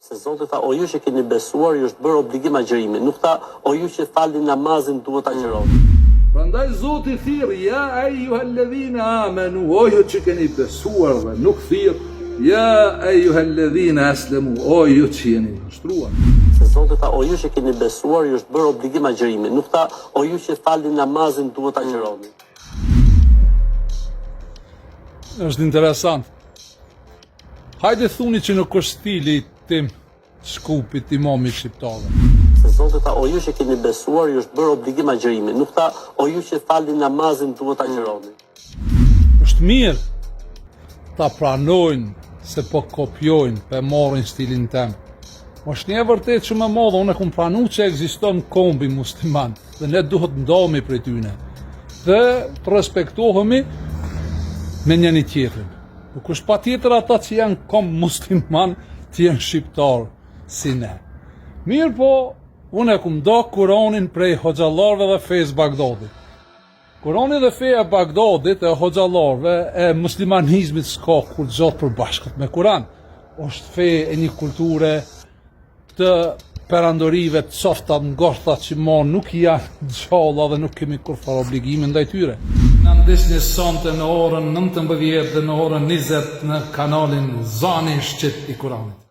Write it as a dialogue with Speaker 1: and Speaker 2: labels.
Speaker 1: Se Zoti tha, o ju që keni besuar, ju është bërë obligim agjërimi. Nuk tha, o ju që falni namazin duhet agjëroni.
Speaker 2: Prandaj Zoti thirr, ja ayyuhalladhina amanu, o ju që keni besuar, dhe nuk thirr, ja ayyuhalladhina aslamu, o ju që jeni nështruar.
Speaker 1: Se Zoti tha, o ju që keni besuar, ju është bërë obligim agjërimi. Nuk tha, o ju që falni namazin duhet agjëroni.
Speaker 2: Është interesant. Hajde thuni që nuk është stili tim Skupit imamit shqiptarë.
Speaker 1: Se Zoti tha, o ju që keni besuar, ju është bërë obligim agjërimi. Nuk tha, o ju që falni namazin duhet agjëroni.
Speaker 2: Është mirë ta pranojnë se po kopjojnë, pe marrin stilin tem. Është një e vërtet që më madhe, unë e kum pranu që ekziston kombi musliman dhe ne duhet ndohemi prej tyne dhe të respektohemi me njëri tjetrin. Nuk është patjetër ata që janë kom musliman të jenë shqiptar si ne. Mirë po, unë e kum do Kur'anin prej hoxhallarëve dhe fejës Bagdadit. Kur'ani dhe feja Bagdadit e hoxhallarëve e muslimanizmit s'ka kur gjatë përbashkët me Kur'an. Është fe e një kulture të perandorive të softa ngorta që nuk janë gjalla dhe nuk kemi kurfar obligime ndaj tyre. Në ndisni sonte në orën 19 dhe në orën 20 në kanalin Zani Shqip i Kuranit.